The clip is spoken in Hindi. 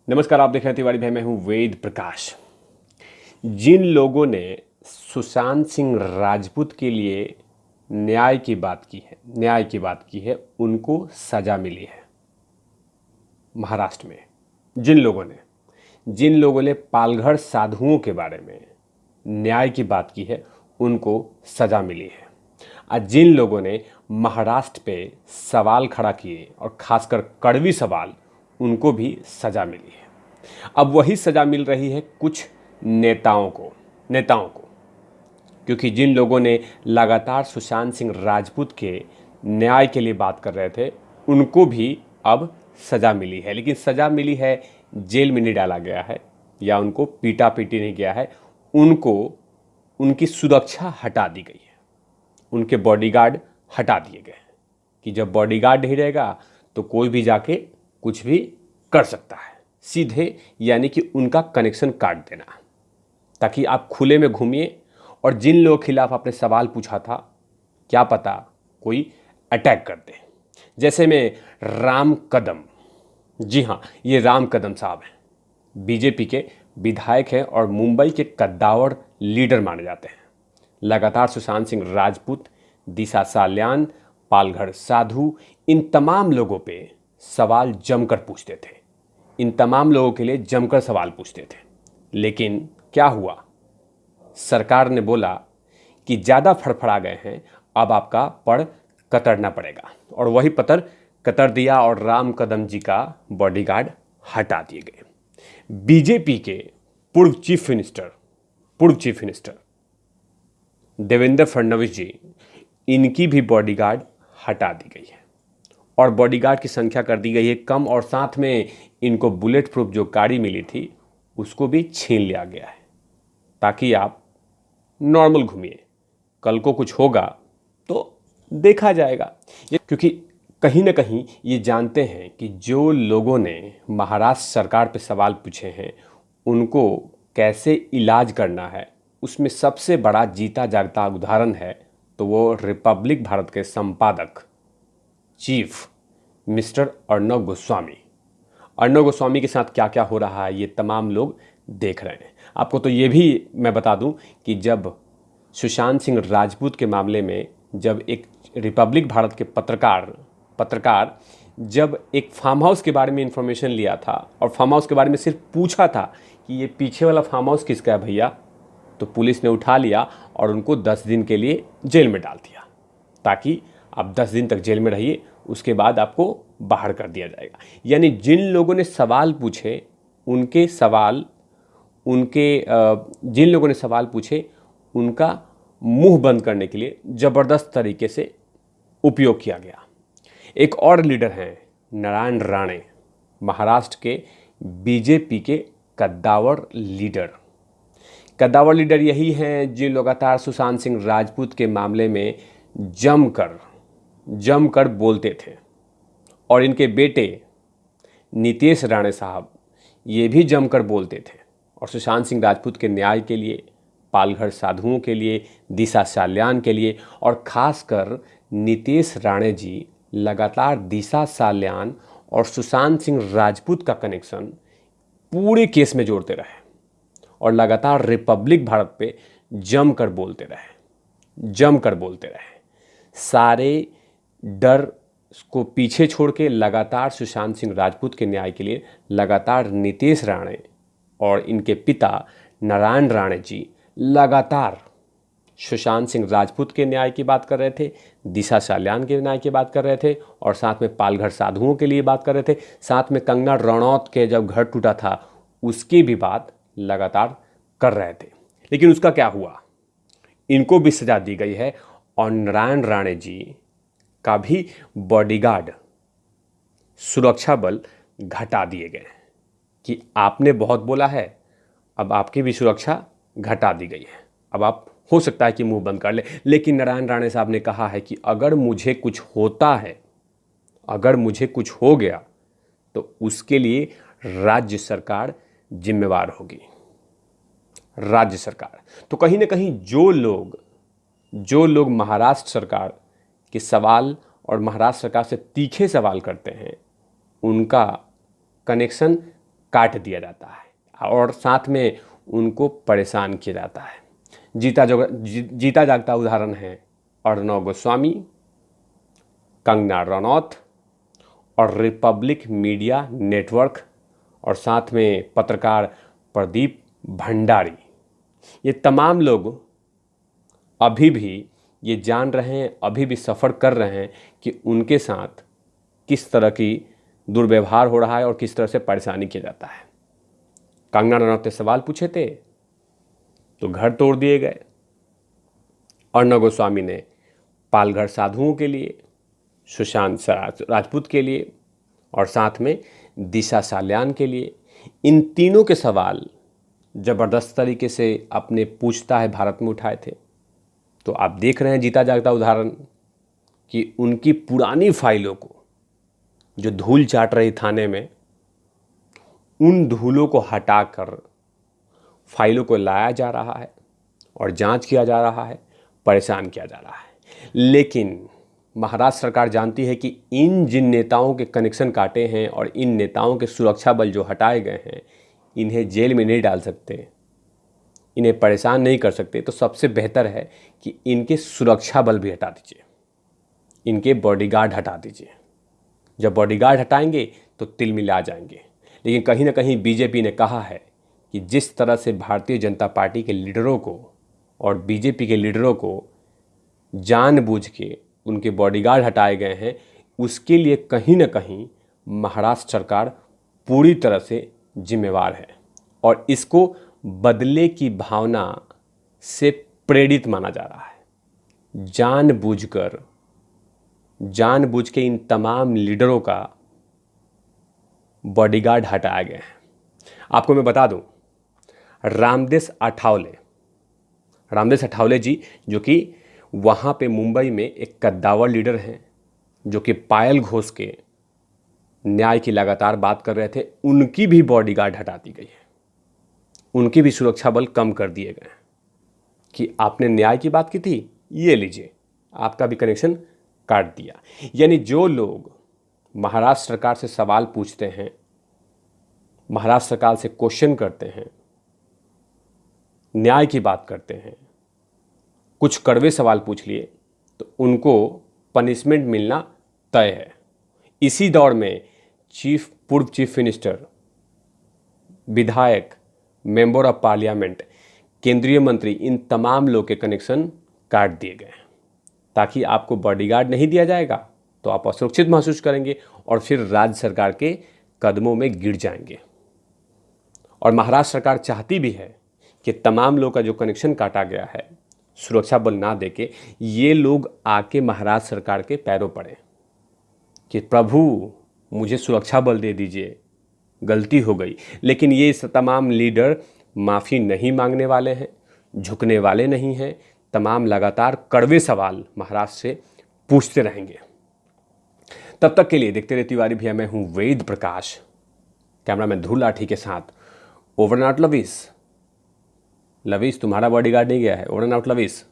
नमस्कार, आप देख रहे हैं तिवारी भाई, मैं हूं वेद प्रकाश। जिन लोगों ने सुशांत सिंह राजपूत के लिए न्याय की बात की है उनको सजा मिली है महाराष्ट्र में। जिन लोगों ने पालघर साधुओं के बारे में न्याय की बात की है उनको सजा मिली है। और जिन लोगों ने महाराष्ट्र पे सवाल खड़ा किए और खासकर कड़वी सवाल, उनको भी सजा मिली है। अब वही सजा मिल रही है कुछ नेताओं को, क्योंकि जिन लोगों ने लगातार सुशांत सिंह राजपूत के न्याय के लिए बात कर रहे थे उनको भी अब सजा मिली है। लेकिन सजा मिली है, जेल में नहीं डाला गया है या उनको पीटा पीटी नहीं गया है, उनको उनकी सुरक्षा हटा दी गई है, उनके बॉडीगार्ड हटा दिए गए हैं कि जब बॉडीगार्ड नहीं रहेगा तो कोई भी जाके कुछ भी कर सकता है। सीधे यानी कि उनका कनेक्शन काट देना, ताकि आप खुले में घूमिए। और जिन लोगों के खिलाफ आपने सवाल पूछा था, क्या पता कोई अटैक कर दे। जैसे में राम कदम, जी हाँ, ये राम कदम साहब हैं, बीजेपी के विधायक हैं और मुंबई के कद्दावर लीडर माने जाते हैं। लगातार सुशांत सिंह राजपूत, दिशा साल्यान, पालघर साधु, इन तमाम लोगों पे सवाल जमकर पूछते थे, इन तमाम लोगों के लिए जमकर सवाल पूछते थे। लेकिन क्या हुआ, सरकार ने बोला कि ज़्यादा फड़फड़ा गए हैं, अब आपका पड़ कतरना पड़ेगा। और वही पत्थर कतर दिया और राम कदम जी का बॉडीगार्ड हटा दिए गए। बीजेपी के पूर्व चीफ मिनिस्टर देवेंद्र फडणवीस जी, इनकी भी बॉडीगार्ड हटा दी गई है और बॉडीगार्ड की संख्या कर दी गई है कम, और साथ में इनको बुलेट प्रूफ जो गाड़ी मिली थी उसको भी छीन लिया गया है, ताकि आप नॉर्मल घूमिए। कल को कुछ होगा तो देखा जाएगा। क्योंकि कहीं ना कहीं ये जानते हैं कि जो लोगों ने महाराष्ट्र सरकार पे सवाल पूछे हैं उनको कैसे इलाज करना है, उसमें सबसे बड़ा जीता जागता उदाहरण है तो वो रिपब्लिक भारत के संपादक चीफ मिस्टर अर्णव गोस्वामी के साथ क्या क्या हो रहा है ये तमाम लोग देख रहे हैं। आपको तो ये भी मैं बता दूं कि जब सुशांत सिंह राजपूत के मामले में जब एक रिपब्लिक भारत के पत्रकार जब एक फार्म हाउस के बारे में इंफॉर्मेशन लिया था और फार्म हाउस के बारे में सिर्फ पूछा था कि ये पीछे वाला फार्म हाउस किसका है भैया, तो पुलिस ने उठा लिया और उनको 10 दिन के लिए जेल में डाल दिया, ताकि आप 10 दिन तक जेल में रहिए, उसके बाद आपको बाहर कर दिया जाएगा। यानी जिन लोगों ने सवाल पूछे जिन लोगों ने सवाल पूछे उनका मुंह बंद करने के लिए ज़बरदस्त तरीके से उपयोग किया गया। एक और लीडर हैं नारायण राणे, महाराष्ट्र के बीजेपी के कद्दावर लीडर यही हैं जो लगातार सुशांत सिंह राजपूत के मामले में जमकर बोलते थे। और इनके बेटे नितेश राणे साहब ये भी जमकर बोलते थे और सुशांत सिंह राजपूत के न्याय के लिए, पालघर साधुओं के लिए, दिशा साल्यान के लिए, और ख़ासकर नितेश राणे जी लगातार दिशा साल्यान और सुशांत सिंह राजपूत का कनेक्शन पूरे केस में जोड़ते रहे और लगातार रिपब्लिक भारत पे जमकर बोलते रहे। सारे डर को पीछे छोड़ के लगातार सुशांत सिंह राजपूत के न्याय के लिए लगातार नितेश राणे और इनके पिता नारायण राणे जी लगातार सुशांत सिंह राजपूत के न्याय की बात कर रहे थे, दिशा साल्यान के न्याय की बात कर रहे थे और साथ में पालघर साधुओं के लिए बात कर रहे थे। साथ में कंगना रनौत के जब घर टूटा था उसकी भी बात लगातार कर रहे थे। लेकिन उसका क्या हुआ, इनको भी सजा दी गई है और नारायण राणे जी का भी बॉडीगार्ड, सुरक्षा बल घटा दिए गए कि आपने बहुत बोला है, अब आपकी भी सुरक्षा घटा दी गई है। अब आप हो सकता है कि मुंह बंद कर ले। लेकिन नारायण राणे साहब ने कहा है कि अगर मुझे कुछ होता है, अगर मुझे कुछ हो गया तो उसके लिए राज्य सरकार जिम्मेवार होगी, राज्य सरकार। तो कहीं ना कहीं जो लोग महाराष्ट्र सरकार के सवाल और महाराष्ट्र सरकार से तीखे सवाल करते हैं उनका कनेक्शन काट दिया जाता है और साथ में उनको परेशान किया जाता है। जीता जागता उदाहरण है अर्णव गोस्वामी, कंगना रनौत और रिपब्लिक मीडिया नेटवर्क और साथ में पत्रकार प्रदीप भंडारी। ये तमाम लोग अभी भी ये जान रहे हैं, अभी भी सफ़र कर रहे हैं कि उनके साथ किस तरह की दुर्व्यवहार हो रहा है और किस तरह से परेशानी किया जाता है। कंगना रनौत से सवाल पूछे थे तो घर तोड़ दिए गए। अर्णव गोस्वामी ने पालघर साधुओं के लिए, सुशांत राजपूत के लिए और साथ में दिशा साल्यान के लिए, इन तीनों के सवाल ज़बरदस्त तरीके से अपने पूछता है भारत में उठाए थे। तो आप देख रहे हैं जीता जागता उदाहरण कि उनकी पुरानी फाइलों को जो धूल चाट रही थाने में, उन धूलों को हटाकर फाइलों को लाया जा रहा है और जांच किया जा रहा है, परेशान किया जा रहा है। लेकिन महाराष्ट्र सरकार जानती है कि इन जिन नेताओं के कनेक्शन काटे हैं और इन नेताओं के सुरक्षा बल जो हटाए गए हैं, इन्हें जेल में नहीं डाल सकते, इन्हें परेशान नहीं कर सकते। तो सबसे बेहतर है कि इनके सुरक्षा बल भी हटा दीजिए, इनके बॉडीगार्ड हटा दीजिए। जब बॉडीगार्ड हटाएंगे तो तिल मिला जाएंगे। लेकिन कहीं ना कहीं बीजेपी ने कहा है कि जिस तरह से भारतीय जनता पार्टी के लीडरों को और बीजेपी के लीडरों को जानबूझ के उनके बॉडीगार्ड हटाए गए हैं, उसके लिए कहीं ना कहीं महाराष्ट्र सरकार पूरी तरह से जिम्मेवार है और इसको बदले की भावना से प्रेरित माना जा रहा है। जानबूझ के इन तमाम लीडरों का बॉडीगार्ड हटाया गया है। आपको मैं बता दूं, रामदेस अठावले जी जो कि वहाँ पे मुंबई में एक कद्दावर लीडर हैं, जो कि पायल घोष के न्याय की लगातार बात कर रहे थे, उनकी भी बॉडीगार्ड हटा दी गई है, उनकी भी सुरक्षा बल कम कर दिए गए कि आपने न्याय की बात की थी, ये लीजिए आपका भी कनेक्शन काट दिया। यानी जो लोग महाराष्ट्र सरकार से सवाल पूछते हैं, महाराष्ट्र सरकार से क्वेश्चन करते हैं, न्याय की बात करते हैं, कुछ कड़वे सवाल पूछ लिए तो उनको पनिशमेंट मिलना तय है। इसी दौर में पूर्व चीफ मिनिस्टर, विधायक, मेंबर ऑफ पार्लियामेंट, केंद्रीय मंत्री, इन तमाम लोग के कनेक्शन काट दिए गए ताकि आपको बॉडीगार्ड नहीं दिया जाएगा तो आप असुरक्षित महसूस करेंगे और फिर राज्य सरकार के कदमों में गिर जाएंगे। और महाराष्ट्र सरकार चाहती भी है कि तमाम लोग का जो कनेक्शन काटा गया है, सुरक्षा बल ना देके, ये लोग आके महाराष्ट्र सरकार के पैरों पड़े कि प्रभु मुझे सुरक्षा बल दे दीजिए, गलती हो गई। लेकिन ये तमाम लीडर माफ़ी नहीं मांगने वाले हैं, झुकने वाले नहीं हैं, तमाम लगातार कड़वे सवाल महाराष्ट्र से पूछते रहेंगे। तब तक के लिए देखते रहे तिवारी भैया, मैं हूँ वेद प्रकाश, कैमरामैन ध्रुव लाठी के साथ। ओवर एंड आउट लवीस। तुम्हारा बॉडीगार्ड नहीं गया है, ओवर एंड आउट लवीस।